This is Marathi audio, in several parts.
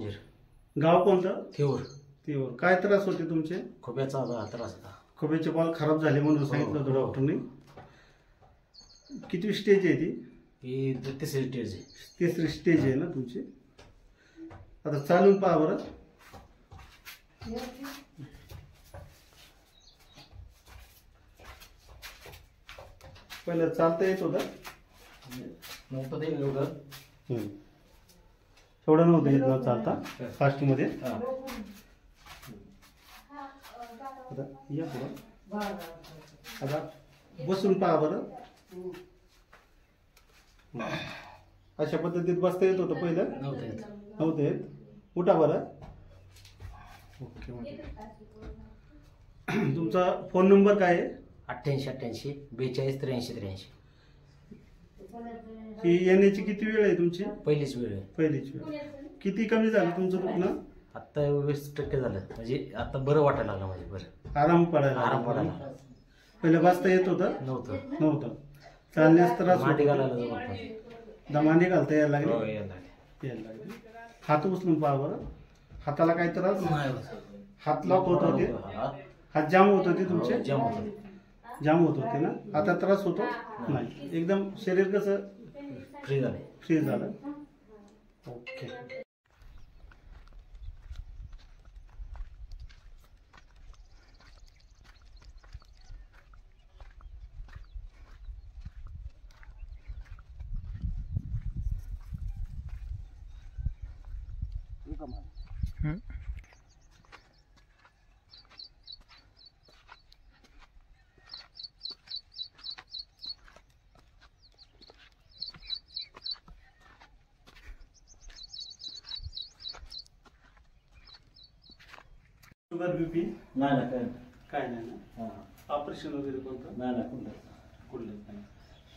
मंजीर. गाव कोणतं? थेऊर. तेव्हा काय त्रास होते तुमचे? खोब्याचा त्रास होता. खोब्याचे बॉल खराब झाले म्हणून सांगितलं होतं डॉक्टरने. किती स्टेज आहे ती? ही तिसरी स्टेज आहे. तिसरी स्टेज आहे ना तुमची. आता चालून पहा बरं. पहिलं चालता येत होतं? नव्हतं ते एवढं. थोडं नव्हतं येत न चालता फास्टमध्ये. आता या पुढं. आता बसून पहा बरं. अशा पद्धतीत बसता येत होतं पहिलं? नव्हतं येत. उठा बरं. ओके. तुमचा फोन नंबर काय आहे? 88 42 43 83. ही येण्याची किती वेळ आहे तुमची? पहिलीच वेळ आहे. पहिलीच वेळ. किती कमी झालं तुमचं दुखणं? आता 20% झालं. म्हणजे आता बरं वाटायला लागलं. म्हणजे बरं आराम पडायला. पहिलं बसता येत होतं? नव्हतं. चालण्यास त्रास मांडी घालायला मांडी घालता यायला लागली. हात उचलून पहा बरं. हाताला काय त्रास? हात लॉक होत होते? हात जाम होत होते तुमचे? जाम होत होते ना. आता त्रास होतो नाही. एकदम शरीर कसं फ्री झालं. ओके. शुगर बीपी नाही काय नाही ना. ऑपरेशन वगैरे कोणतं? नाही कुठलंच नाही.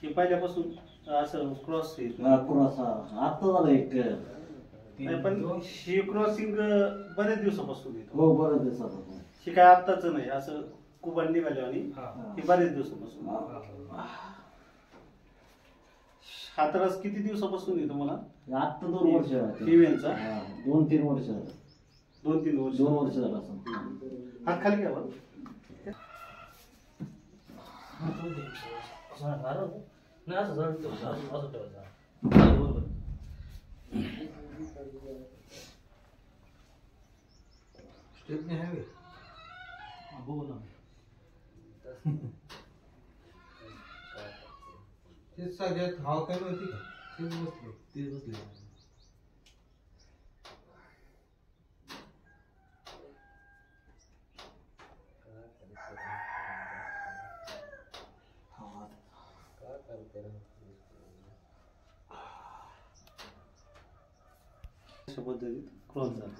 हे पहिल्यापासून असं क्रॉस आता झालं एक. पण हे क्रॉसिंग बरेच दिवसापासून येतो. हो बरेच दिवसापासून. हे काय आत्ताच नाही. असं कुबन निघाले आणि हे बरेच दिवसापासून. हा त्रास किती दिवसापासून येतो मला? आता 2 वर्ष. फिमेलचा 2-3 वर्ष झालं. 2-3 वर्ष. 2 वर्ष झालं असं. हात खाली घ्या बरं. स्टेपने हवे बघू ना. तेच सगळ्यात हाव काय माहिती का? तेच बसले. अशा पद्धतीत क्रॉस झालं.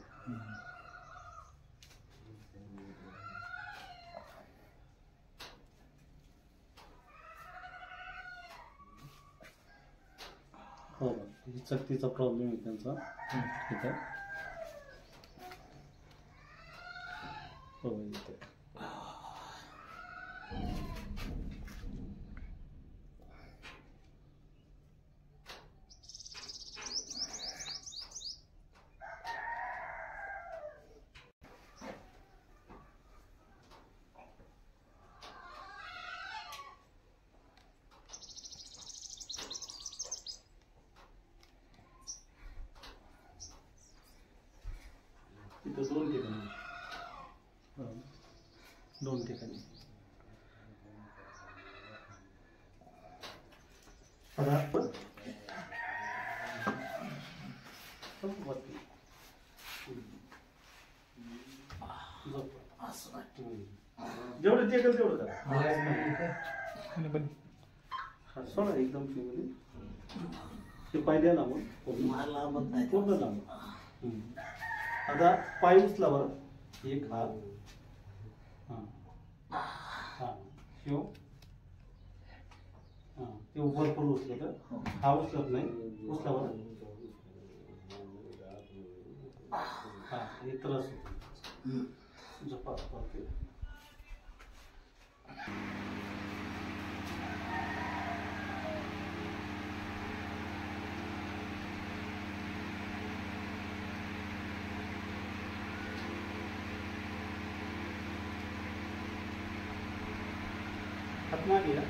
हो चकतीचा प्रॉब्लेम आहे त्यांचा. ठीक आहे. हो इथे इथं 2 ठिकाणी. जेवढं टेकल तेवढं करा. सोडा एकदम फ्रीमध्ये. ते पाय द्या ना मग पूर्ण लांब. आता पाय उचला बरं. एक हात. शिव ते भरपूर उचलत. हा उचलत नाही. उचला बरं. हे त्रास होतो. झोपा पडते. हात मागे या.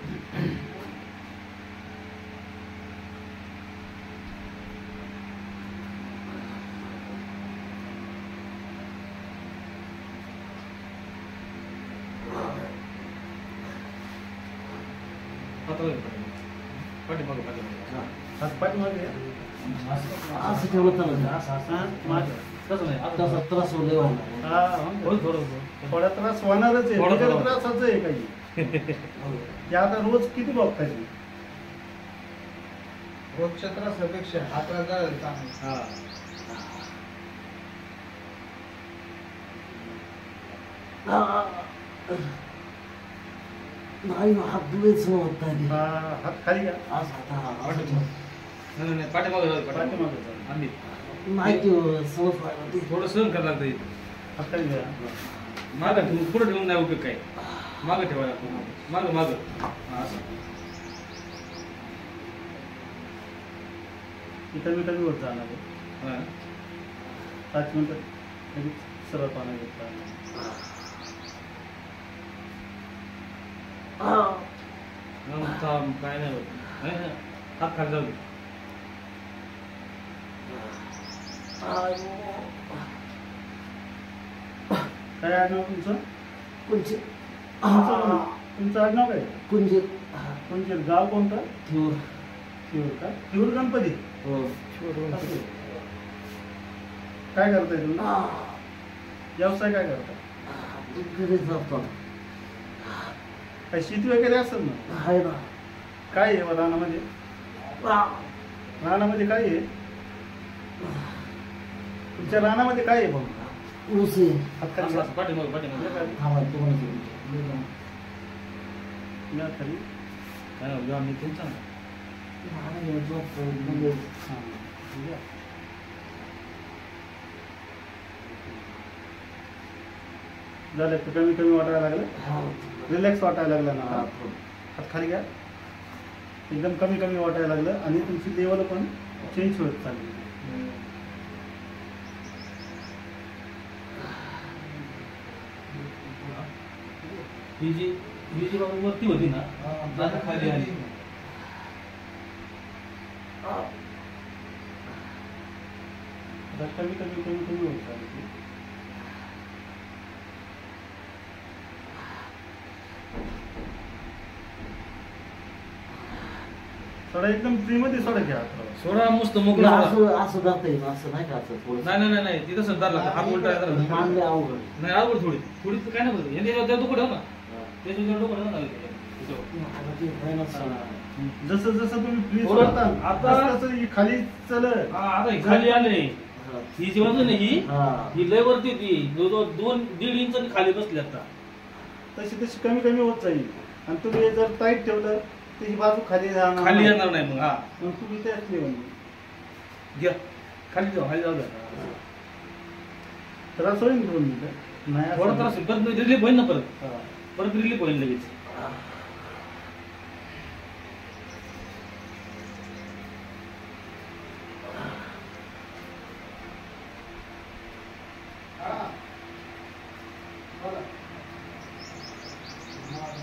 हात पाठीमागे या. असं ठेवलं चालत हा, मागे. तसं नाही आता त्रास होईल हा, थोडा त्रास होणारच आहे. थोडा- बिगर त्रासाचं आहे काही. ते आता रोज किती बघतायची. रोजच्या त्रासापेक्षा हा त्रास झाला चांगला. हा. नाही हात दुवेच होत नाही हा, हात खाली घ्या. आज आता पाठीमागे पाठीमागे जा. आम्ही नाही ते समज व्हायला ते थोडं सहन करायला लागतं इथं. हात खाली घ्या. मागं ठेवून पुढे ठेवून नाही उपयोग काय. मागं ठेवायला लागतं. मागं हा, असं कमी कमी होत जाणार आहे. हा. 5 मिनिटं लगेच सरळ पाणी घेतला. मग थांब, काय नाही होत. नाही, नाही. हात खाली जाऊ दे. काय आडनाव तुमचं? कुंजीर तुमचं आडनाव काय? कुंजीर तुमचे गाव कोणतं? ठेवूर शिवर का? शिवर गणपती. हो काय करताय तुम्ही? व्यवसाय काय करता? घरी जातो काय शेती वगैरे असेल ना? आहे ना काय आहे रानामध्ये? रानामध्ये काय आहे? तुमच्या रानामध्ये काय आहे भाऊ? ऊस आहे हात खाली असं, घ्या. असं, पाठीमागे थांबा तुम्हाला या खाली. काय नाही, आम्ही तुमचा ना. हां. या. झालं का? कमी कमी वाटायला लागलं? रिलॅक्स वाटायला लागलं ना? हात खाली घ्या. एकदम कमी कमी वाटायला लागलं आणि तुमची लेवल पण चेंज होत चालली. ही जी बाबा वरती होती ना आता खाली आली. आता कमी कमी कमी कमी होत चालली. थोडा एकदम फ्री मध्ये सोडा घ्या. सोडा मस्त मोकळा सोडा. असं असं जाता येईल असं नाही का असं थोडं नाही नाही नाही नाही तिथं सर लागतं. हात उलटा आहे जरा. मानले अवघड नाही आवड थोडी थोडी तर काय नाही बघ. यांनी डोकं ठेव ना. त्याच्यावर डोकं ठेव ना. आता ते व्हायलाच नाही. जसं जसं तुम्ही फ्री थोडं सोडता आता- तसं ही खाली चल. हा, आता हे खाली आले. ही जी बाजू नाही हा. ही लय वरती ती जवळजवळ 2-1.5 इंच खाली बसली आता. तशी तशी कमी कमी होत जाईल. आणि तुम्ही जर टाईट ठेवलं तर ही बाजू खाली जाणार खाली नाही. येणार नाही मग. हा मग तुम्ही त्याच लेवल घ्या खाली जाऊ खाली जाऊ द्या. त्रास होईल 2 मिनिटं. नाही असं- थोडा त्रास होईल. परत रिलीफ होईल ना परत. हा. परत रिलीफ होईल लगेच.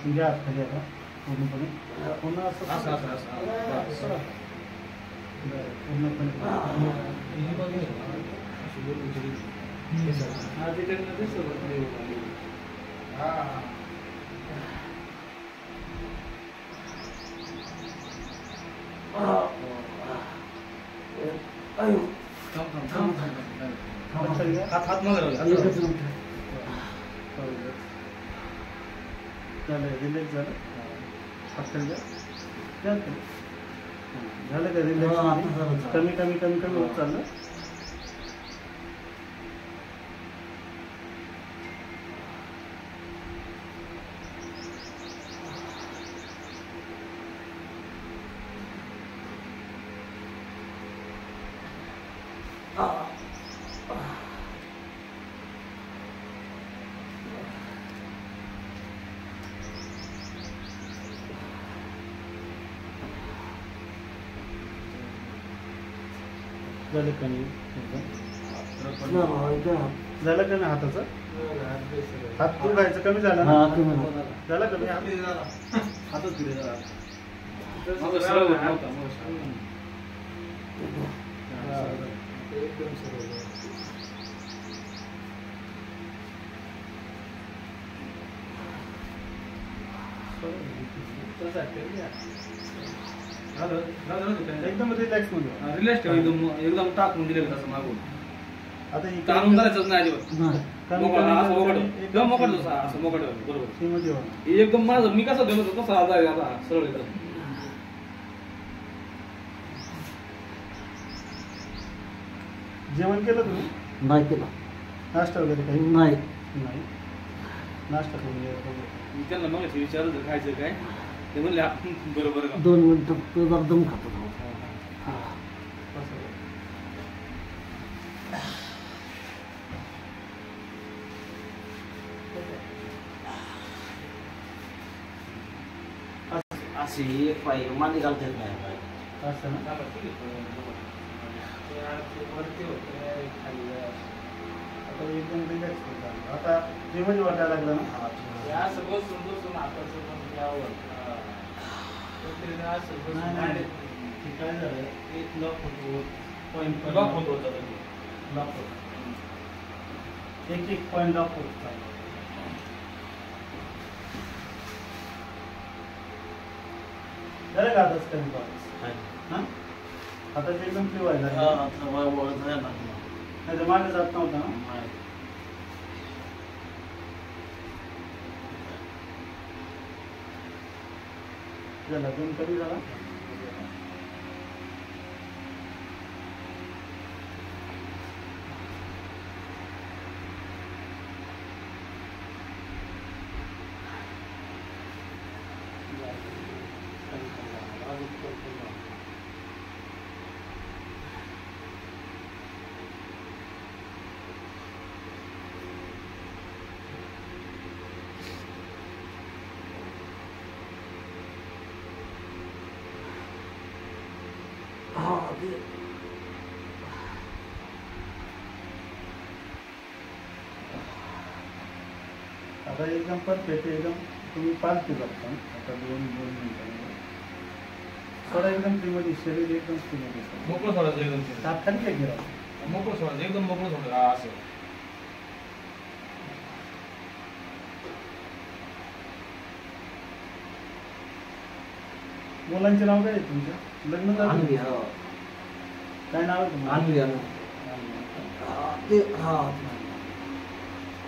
घ्या खाली आता पूर्णपणे. पुन्हा असं असं असं असं. सरळ. पूर्णपणे. हा तिकडनं दिसतं बघ. अयो थांब थांब थांब थांब. हात घ्या. हात मागे राहू दे. एकच मिनिट. झालं रिलॅक्स झालं. हात खाली घ्या. घ्या खाली. झालं का हा, आता रिलॅक्स? झालं. कमी कमी कमी कमी होत चाललं. झालं कमी एकदम. झालं कमी हाताचं? हात दुखायचं कमी झालं हा ना? तुम्ही झालं कमी हात? हातच फिरे जरा. मागं सरळ होत नव्हता, मागं सरळ. एकदम सरळ. एकदम रिलॅक्स मध्ये. रिलॅक्स ठेव, एकदम टाकून दिलेलं तसं मागून. आता इकडे ताणून करायचंच नाही अजिबात. कमी मोकळं, असं मोकळं. कमी एकदम मोकळं तसं, असं मोकळं ठेव. बरोबर. सीमध्ये व्हा. हे एकदम माझं मी कसं ठेवलं होतं तसं आजार आहे आता सरळ एकदम. जेवण केलं तुम्ही? नाही केला नाश्ता वगैरे काही? नाही. नाही. नाश्ता करून घ्या. मी त्यांना मग विचारलं खायचं काय, ते म्हणले बरोबर. 2 मिनिटं तुझा दम खातो. अशी एक पाय मांडी घालता येत नाही पाय. असं ना. आता एकदम रिलॅक्स होता. आता जेवण वाटायला लागलं ना. नाही. ते काय झालं, एक लॉक होतो, पॉईंट लॉक होतो. लॉक होतो. एक पॉईंट लॉक होत चाललं. झालं का आताच कमी पाऊस? हां आता ते एकदम फ्री व्हायला लागलं. नाही तर मागे जात नव्हता ना. झाला दोन कधी झाला. आता एकदम परफेक्ट. एकदम तुम्ही पालखी बघता आता 2 मिनिटांमध्ये थोडा एकदम फ्रीमध्ये. शरीर एकदम फ्रीमध्ये. मोकळं सोडायचं एकदम. ताप खाली काय गेला. मोकळं सोडायचं एकदम मोकळं सोडायचं असं. मुलांचे नाव काय आहे तुमच्या? लग्न झालं? काय नाव आहे तुम्हाला?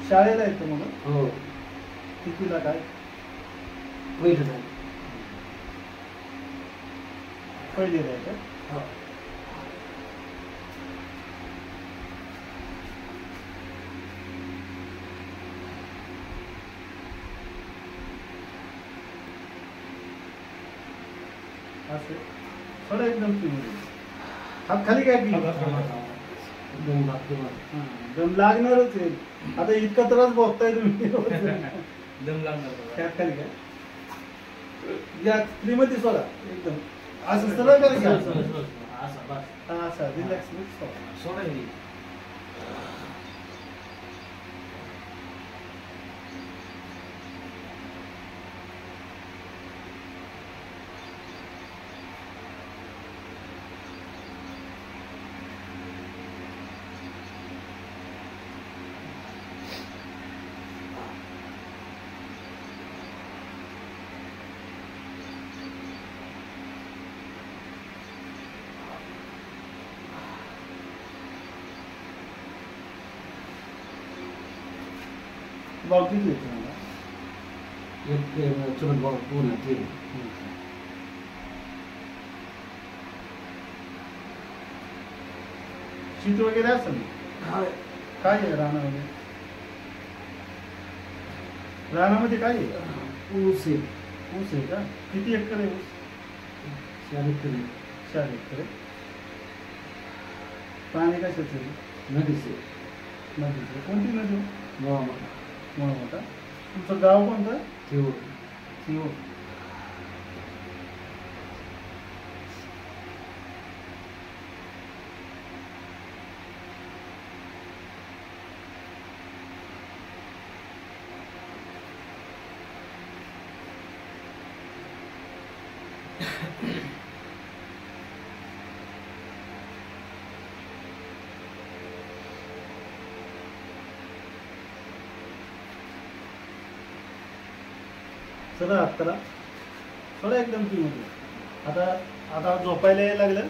शाळेला आहेत का मुलं? हो. कितीला काय? पहिलं नाही. पहिलेला आहे का? असं थोडं एकदम फ्रीमध्ये. हात खाली काय की दम लागणारच आहे. आता इतका त्रास बघताय तुम्ही. दम लागणार. हात खाली काय या फ्रीमध्ये सोडा एकदम. असं सरळ करा की असं रिलॅक्स सोडायची. भाव किती येतो मला? एक चुलत भाऊ पूर्ण ते शीत वगैरे असेल ना? काय आहे रानामध्ये? रानामध्ये काय आहे? ऊस आहे. ऊस आहे का? किती एकर आहे ऊस? 4 एकर. 4 एकर आहे. पाणी कशाचं आहे? नदीचे. नदीचं. कोणती नदी? मोठा मोठा. तुमचं गाव कोणतं? ठेव. शिव. सरळ हात करा, थोडं एकदम फ्रीमध्ये. आता आता झोपायला यायला लागलं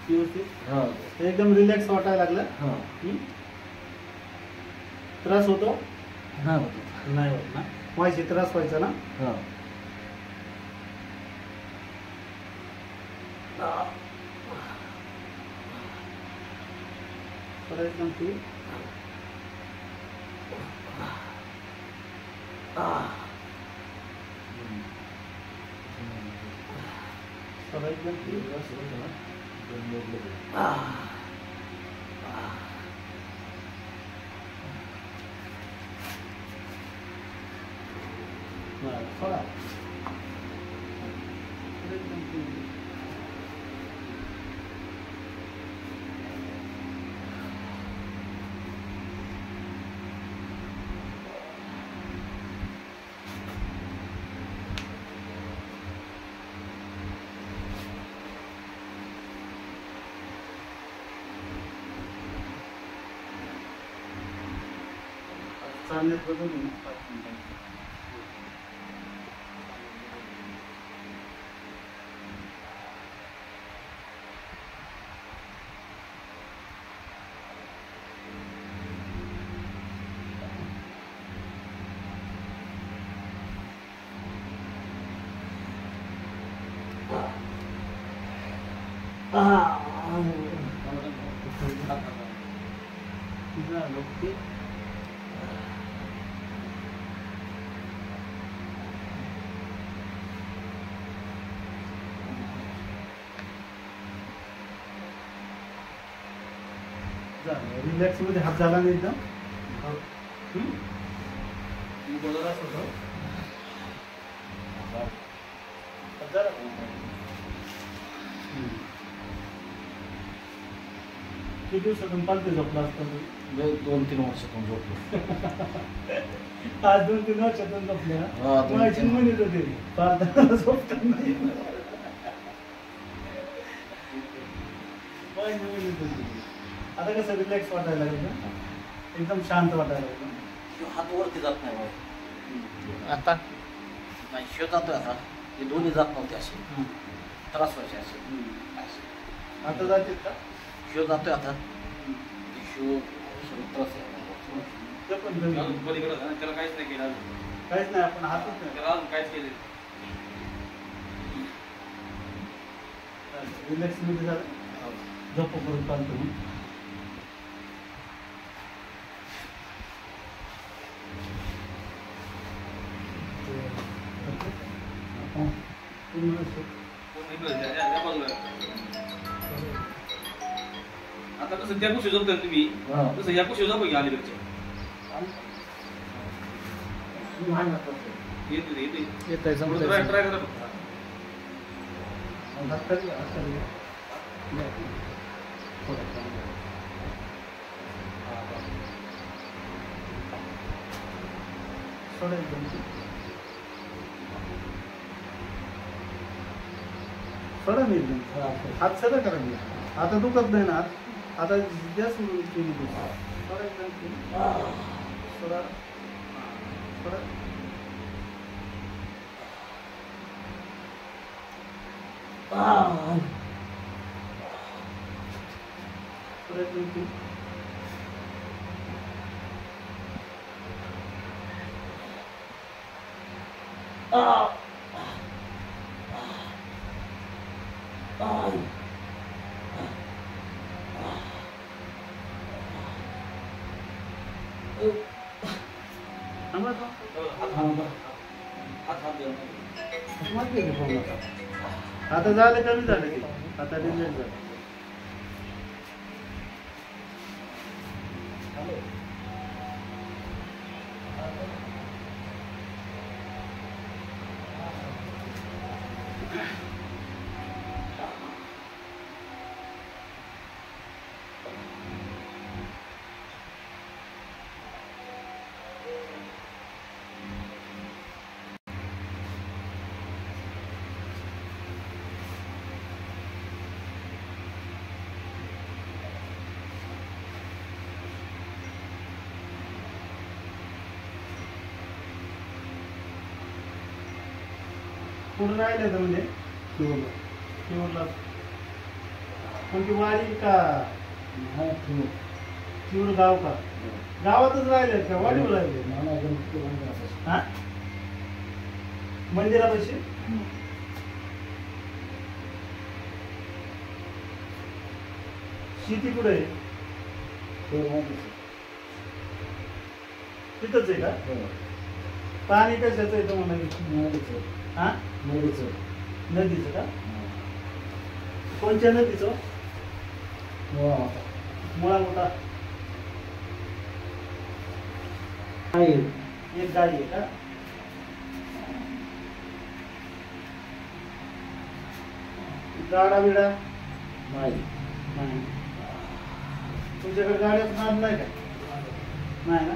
व्यवस्थित, हा एकदम रिलॅक्स वाटायला लागलं. हा त्रास होतो? हा होतो. नाही होत ना? व्हायची त्रास व्हायचा ना? हा थोडं एकदम फ्री. थोडं एकदम फ्री. थोडा एकदम फ्री. चालण्यात बदल होईल 5 मिनिटांनी. रिलॅक्स मध्ये हात झाला नाही एकदम. त्रास होतो. हात झाला. किती दिवसातून पालखी झोपला असता तू? 2-3 वर्षातून झोपलो. आज 2-3 वर्षातून झोपल्या. हा, 2-3 माझी म्हणत होते पालखीला झोपतात नाही. माझी म्हणत होती. आता कसं रिलॅक्स वाटायला लागलं ना? एकदम शांत वाटायला लागलं. हात वरती जात नाही बाबा. आता नाही शिव जातोय आता. हे दोन्ही जात नव्हते असे, त्रास व्हायचे असे. आता जातील का? शिव जातोय आता. शिव त्रास आहे. ते पण कमी. अजून पलीकडे जा, त्याला काहीच नाही केलं अजून. काहीच नाही, आपण हातच नाही. त्याला अजून काहीच केलं रिलॅक्स मध्ये झालं. झोपेपर्यंत चालतो मी. आता कसं त्या कुशी झोपता तुम्ही, तसं या कुशी झोपा घ्या अलीकडच्या. येत आहे ट्राय करा फक्त. सोडा मी एकदम. हात सगळं करा मी. आता दुखत नाही ना हात. आता जास्त केली सोडा एकदम. सोडा सोडा. सोडा एकदम. आता झालं कमी झालं की आता रिलॅक्स झालं. कुठं राहिलं तर म्हणजे शिवरला कोणती वाडी का शिवर गाव का गावातच राहिले का वाडीवर राहिले हा मंदिरापाशी शेती कुठे आहे तिथंच आहे का पाणी कशाचं आहे तुम्हाला हा नदीचं का कोणत्या नदीचं मुळा मोठा एक गाय आहे का गाडा बिडा नाही तुमच्याकडे गाड्याचं नाद नाही का नाही ना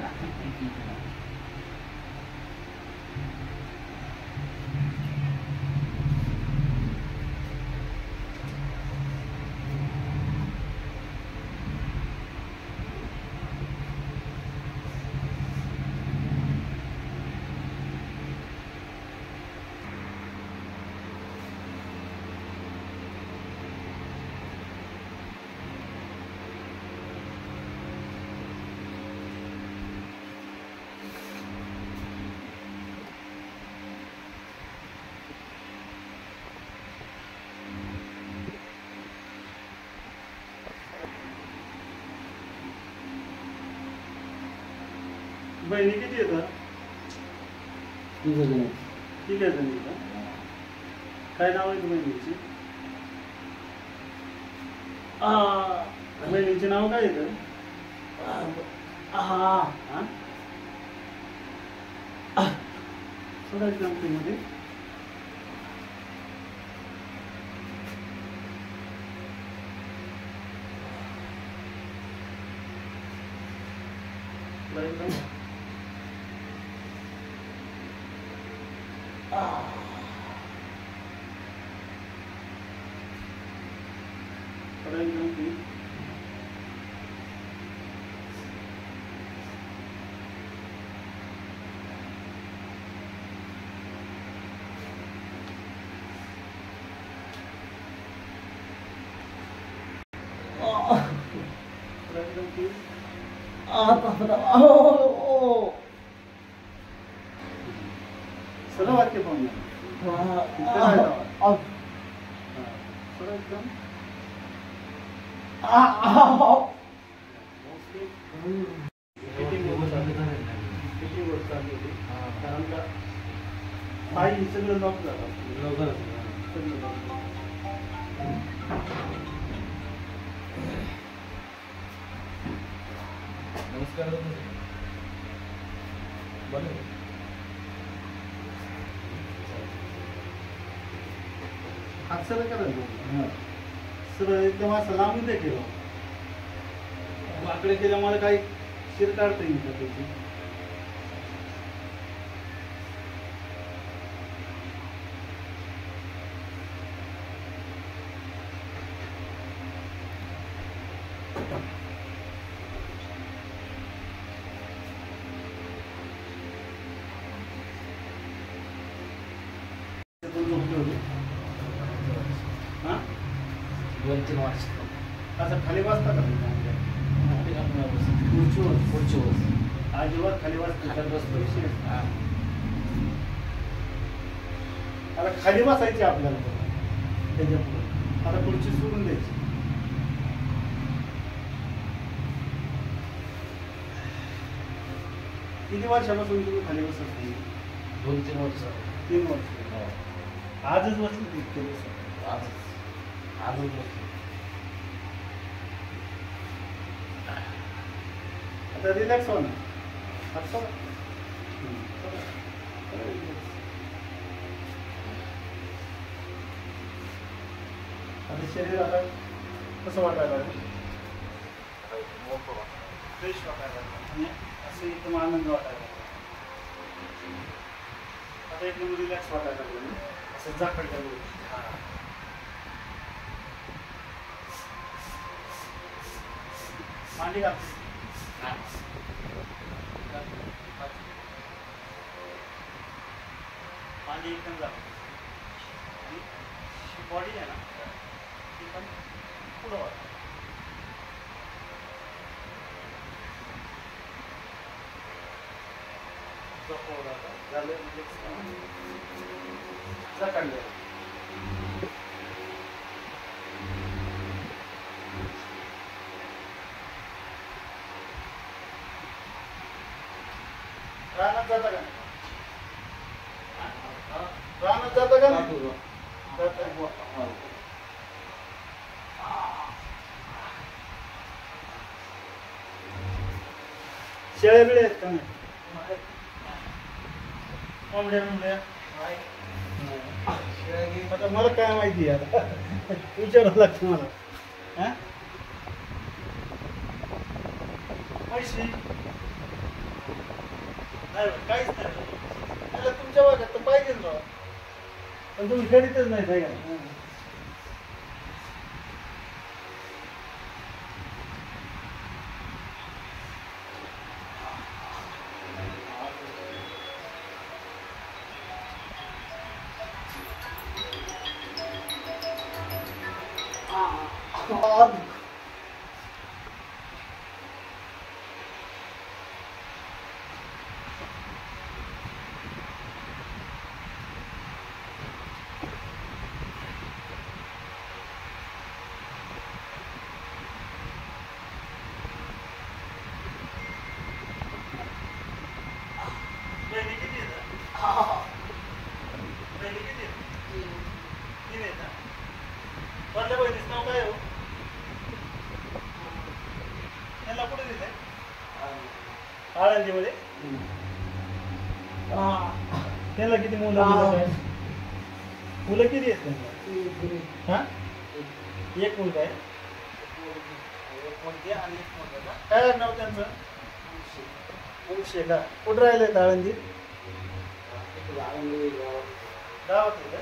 बहिणी किती येतात ठीक आहे जणी का काय नाव आहे बहिणीची बहिणीचे नाव काय येतं सोडायचं मध्ये सरळ वाक्य पाहून कारण का पायी सगळं लॉक झालं नमस्कार हात सरळ करायचं सरळ एकदम असं लांबून ते केलं वाकडे केल्यामुळे काही शिर काढता येईल का त्याची दोन-तीन वर्ष असं खाली वाजता का खुर्चीवर अजिबात खाली वाजता बसतो आता खाली बसायची आपल्याला त्याच्या पुढे आता खुर्ची सोडून द्यायची किती वर्षापासून तुम्ही खाली बसत नाही 2-3 वर्ष 3 वर्ष आजच बसले इतके दिवस आजच बसलो आता रिलॅक्स हो ना आता शरीराला कसं वाटायला फ्रेश वाटायला आणि असं एकदम आनंद वाटायला आता एकदम रिलॅक्स वाटायला लागलं असं जाखड मांडी घाल मांडी एकदम जा बॉडी आहे ना ती पण पुढं वाढ. झालं म्हणजे काढलं. रानात जाता का रानात जाता का शेळ्या बिळे आहेत का नाही कोंबड्या आता मला काय माहिती आता विचारावं लागतं मला. हा म्हशी नाही काहीच नाही त्याला तुमच्या भागात तर पाहिजे ना पण तुम्ही करीतच नाही काय. वरल्या बहिणीचं नाव काय हो त्याला कुठे दिलंय आळंदीमध्ये. त्याला किती मुलं मुलं किती आहेत त्यांना. हा एक मुलगा आहे आणि एक मुलगा. काय नाव त्यांचं वंशे का कुठं राहिलंय आळंदीत गावात आहे का.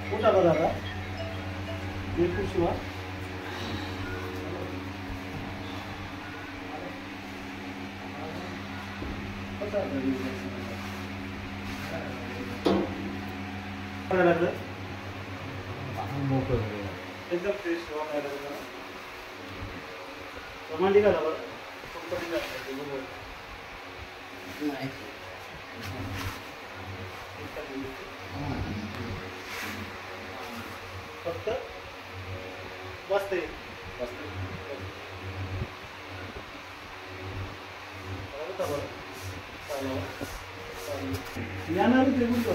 उठा का दादा एक कुर्सी एकदम फ्रेश मांडी घाला बरं फक्त बसते येणार ते बोलतो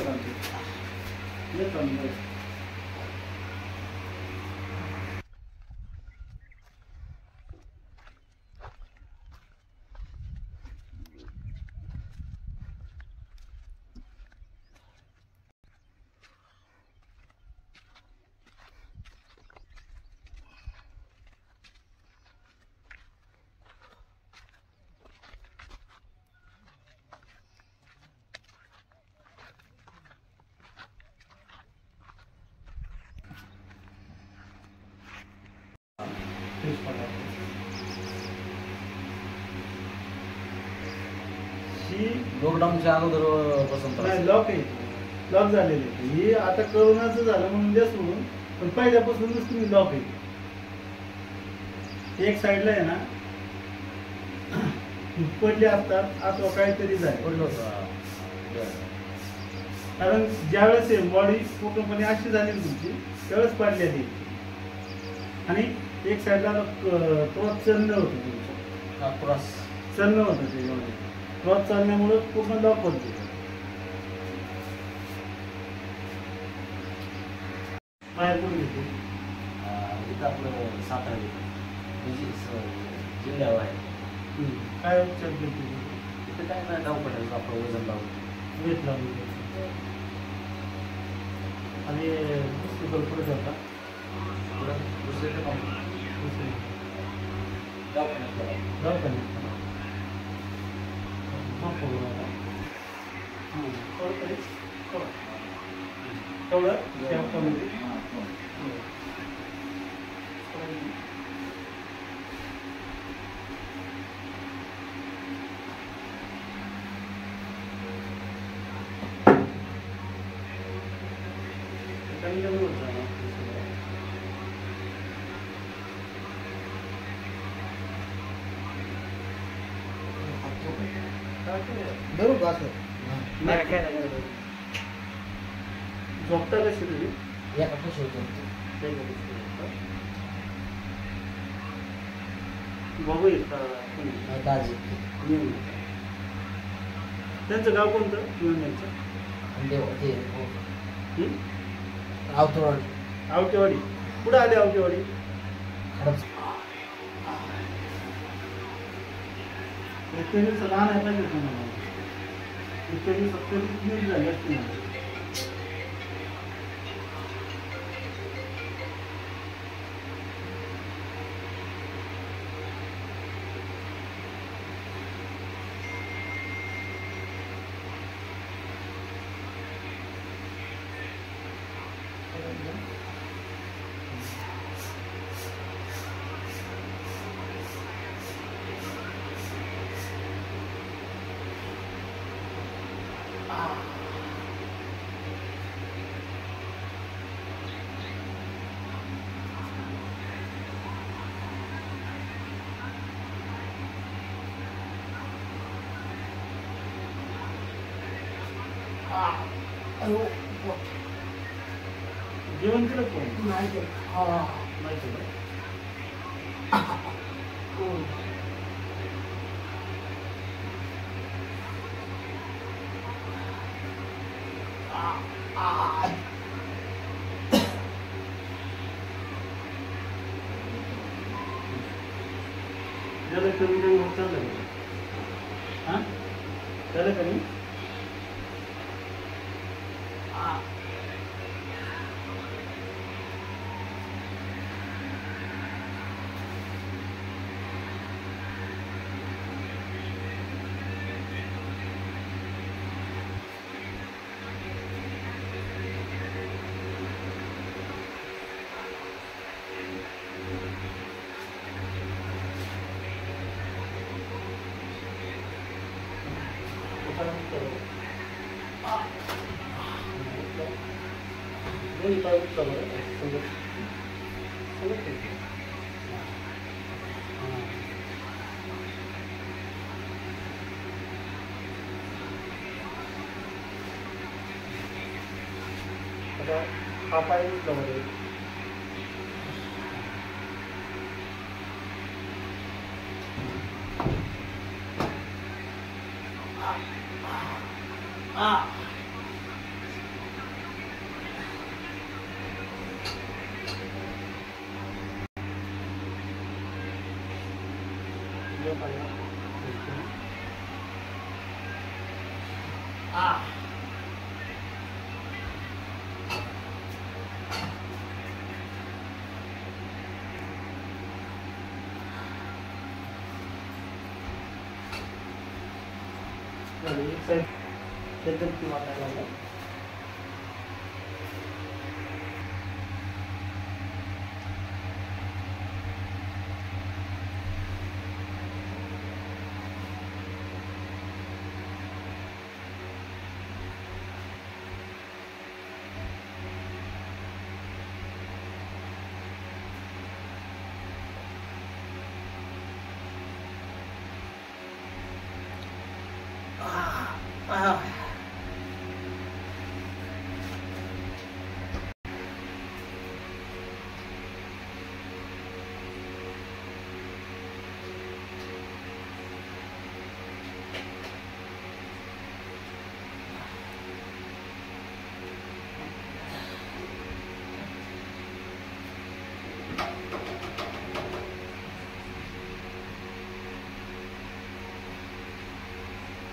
लॉकडाऊनच्या अगोदर पासून नाही लॉक आहे लॉक झालेले ही आता करोनाचं झालं म्हणून द्या सोडून पण पहिल्यापासूनच तुम्ही लॉक आहे. एक साईडला आहे ना पडले असतात अथवा काहीतरी झालं पडलं होतं. कारण ज्यावेळेस बॉडी पूर्णपणे अशी झाली तुमची त्यावेळेस पडली आली आणि एक साईडला क्रॉस चरण होतं तुमचं क्रॉस चरण होतं त्याच्यामध्ये क्रॉस चालण्यामुळे पूर्ण लॉक होते. बाहेर कोण घेते? इथं आपलं सातारा जिल्ह्यावर आहे. काय उपचार घेते? तिथं काय नाही दवाखान्याचं आपलं वजन लावून वेट लावून घेते. आणि दुसरीकडे पुढे जाता दुसरीकडे दवाखान्यात दवाखान्यात धरू का असं? झोपता कशी तुझी? एका कशी होतो बाबू दाजी त्यांचं गाव कोणतं? ते आवतवाडी आवटेवाडी. कुठं आले आवटेवाडी? इतके दिवस लहान आहे पाहिजे तुम्हाला. इतके दिवस 27 दिवस झाले असतील. जेवण केलं कोण? नाही केलं. नाही केलं. त्याला कमी नाही होत चाललं. हां त्याला कमी दोन्ही पाय उचला बरं. आता हा पाय उचला बरं. एक साईड त्याच्यात किंवा वाटायला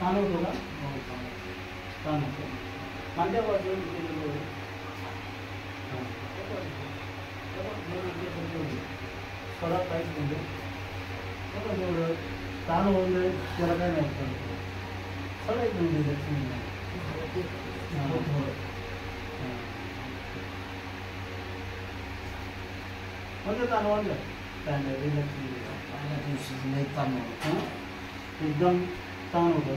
ताण होतो का? ताण होतो. मांड्या बाजूला केलेलं आहे. परत काहीच म्हणजे एवढं ताण होऊन जाईल त्याला काय नाही होतं. सगळं एक म्हणजे म्हणजे ताण वाढलं काय नाही रिलॅक्स नाही ताण एकदम ताण होतं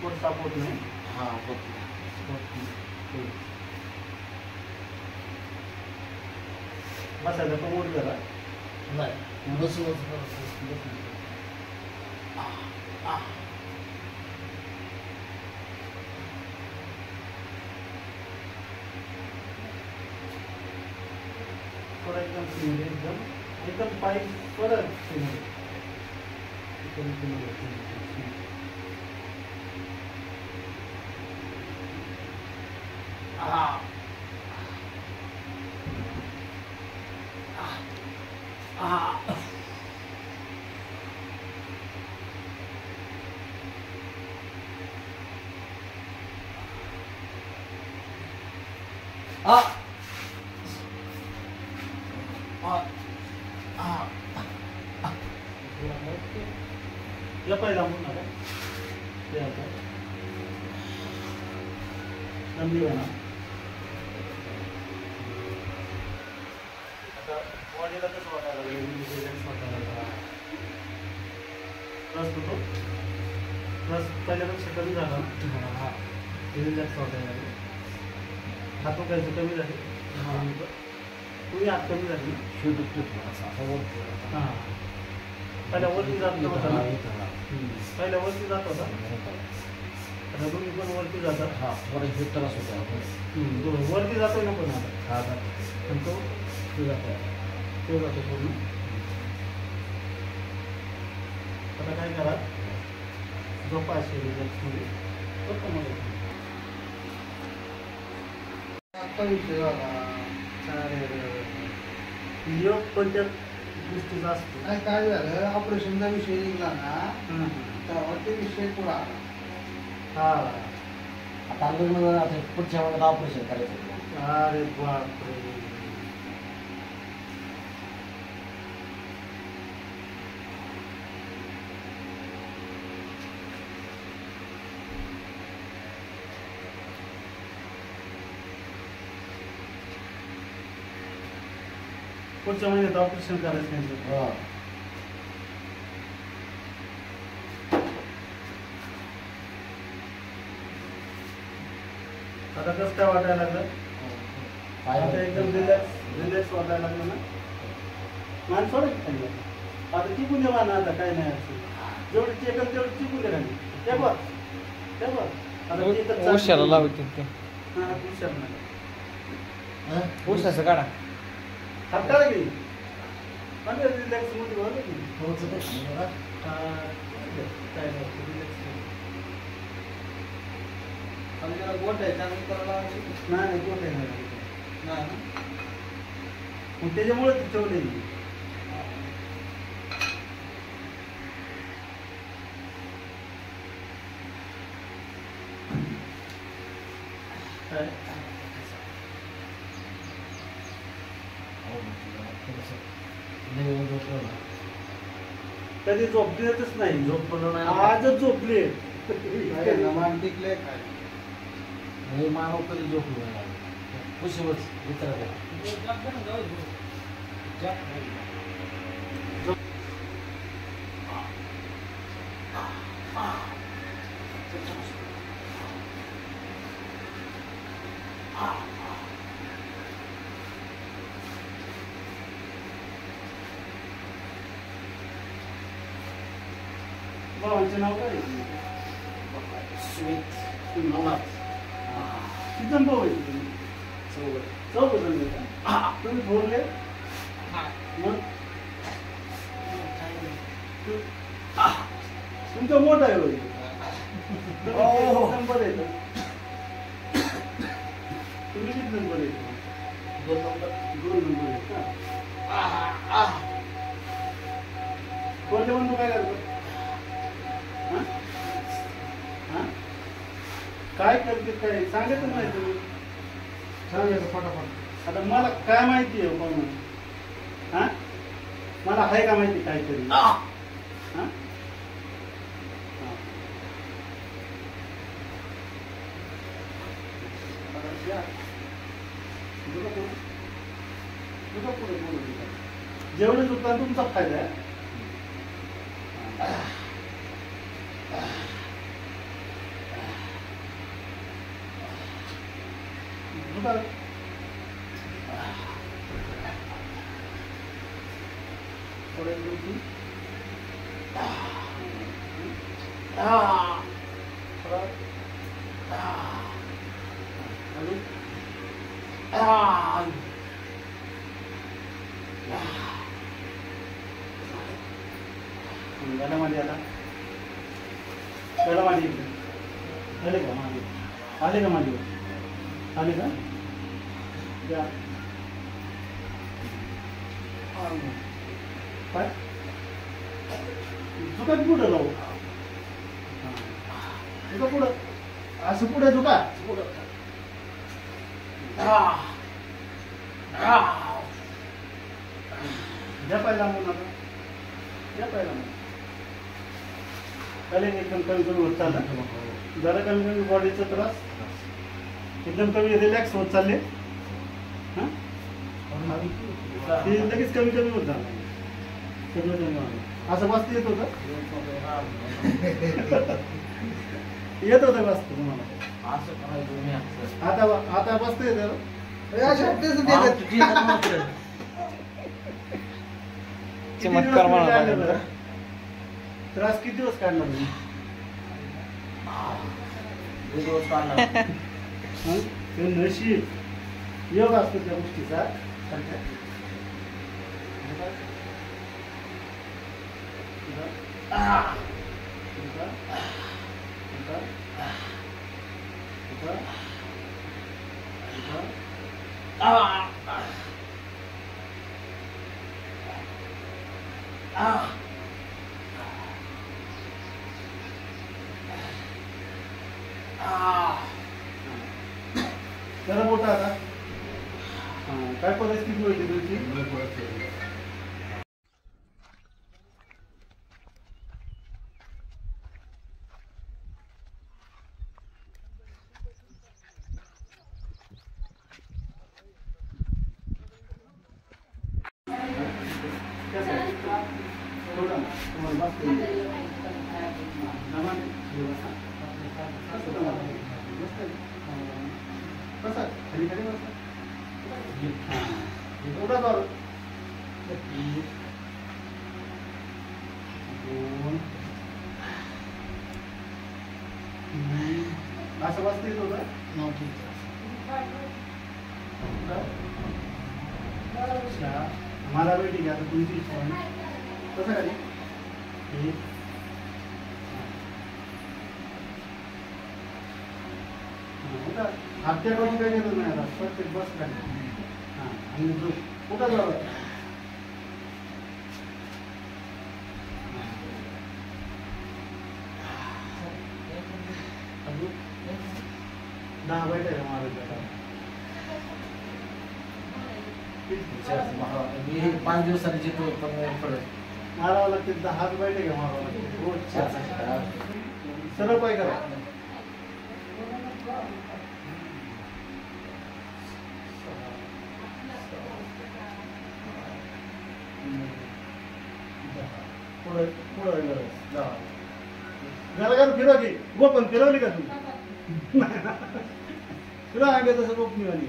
पोट साफ होत नाही. हां होत बसायला पण मोठ जरा नाही बस थोडा एकदम फ्रीमध्ये एकदम पाय परत फ्रीमध्ये या पहिला म्हणून नका ते आता नंदी म्हणा. आता बॉडीला कसं वाटायला लागलं रिलॅक्स वाटायला लागला. प्लस होतो प्लस पहिल्यापेक्षा कमी झाला हा रिलॅक्स वाटायला लागलं. हात दुखायचं कमी झाले. तुम्ही हात कमी झाली हां पहिल्या वरती जात होता ना पहिल्या वरती जात होता आता तुम्ही पण वरती जातात. हां थोडा त्रास होता वरती जातोय ना पण आता हा आणि तो जातो पूर्ण. आता काय करा झोपा असेल रिलॅक्समध्ये फक्त मध्ये आता विषय झाला. योग कोणत्या गोष्टीचा असतो. नाही काय झालं ऑपरेशनचा विषय निघला ना तेव्हा ते विषय पुढे आला. हा आता आता पुढच्या वेळेला ऑपरेशन करायचं. अरे बापरे पुढच्या महिन्यात ऑपरेशन करायचं त्यांचं. हां आता कसं काय वाटायला लागलं. आता एकदम रिलॅक्स वाटायला लागलं ना. मान सोडा की खाली आता टिकून दे मान. आता काय नाही असं जेवढी टेकल तेवढी टिकून दे खाली. ते बघ आता उशाला लावते ते हां उशाला नाही उशाचं काढा. हात काढा की म्हणजे रिलॅक्स मध्ये बघा की काय रिलॅक्स गोट आहे त्यानंतर नाही गोट आहे नाही मग त्याच्यामुळे ती ठेवली. कधी झोपलेच नाही. झोपलो नाही आजच झोपले. मान टिकले काय हे मानव कधी झोपलो नाही. खुशीवच मित्र भावांचं नाव काय स्मिथ किती जण भाऊ आहे तुम्ही. चौघ जण तुम्ही थोरले मग तुमचं मोठं आहे होय. नंबर आहे तुम्ही किती नंबर आहे? 2 नंबर. 2 नंबर आहे का? कोणते बंधू काय करतो? काय करते काय सांगायचं नाही तुम्ही. सांगायचं फटाफट. आता मला काय माहिती आहे कोण? हा मला आहे का माहिती काहीतरी? हा जेवढे चुकतात तुमचा फायदा आहे. गळामध्ये आता गळामध्ये आले का माझे? आले का माझे? आले का? द्या. काय झुका पुढं जाऊ. झुका पुढं असं पुढे झुका पुढं. द्या पाहिला म्हणून आता द्या पाहिला म्हणून चालेल. एकदम कमी कमी होत चालला. जरा कमी कमी बॉडीचा त्रास एकदम कमी रिलॅक्स होत चालले. हां ते लगेच कमी कमी होत झालं. सगळं कमी असं बसतं येत होतं. येत होतं बसतं तुम्हाला. आता बसतं येतं. चमत्कार म्हणा. त्रास किती दिवस काढणार तुम्ही? 2 दिवस काढणार. ते नशीब योग असतो त्या गोष्टीचा. जरा मोठा आता काय परिस्थिती होती तुमची? कसा खाली खाली बसा. एवढा कर. 2 असं बसता येत होतं. मला वेळ ठीक आहे. आता तुमची इच्छा आहे कसं खाली हप्त्याकडून काही गरज नाही. आता प्रत्येक बस खाली. हां आणि कुठं जावं? 10 बैठक आहे महाराष्ट्राला. मी 5 दिवसांनी जितो पण पडत मारावं लागते. 10 बैठक आहे मारावं लागते रोज. सरळ पाय करा. पुढे पुढे घराघर फिरव की गोपन फिरवली का तुम्ही? फिरव आगे तसं गोप निघाली.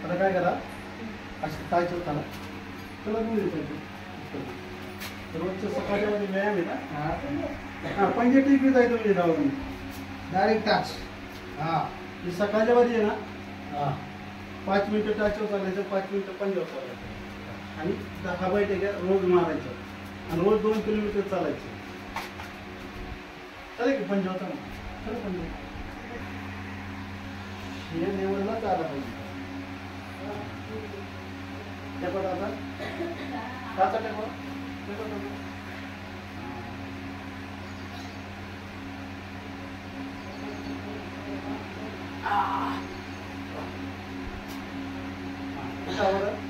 आता काय करा, असं काय चौथाला त्याला गुंडी पाहिजे. रोजच्या सकाळच्या मध्ये व्यायाम आहे ना. हा पंजे टिपी जायचं म्हणजे धावून डायरेक्ट टाच. हा ही सकाळच्या मध्ये आहे ना. हा 5 मिनिटं टाचवर चालायचं, 5 मिनिटं पंजावर चालायचं आणि 10 बैठ्या रोज मारायचं आणि रोज 2 किलोमीटर चालायचं. चालेल की पंजावर चालू खरं पंजाव हे निवडलाच आला पाहिजे. टेपट आता काचा टेपट बरं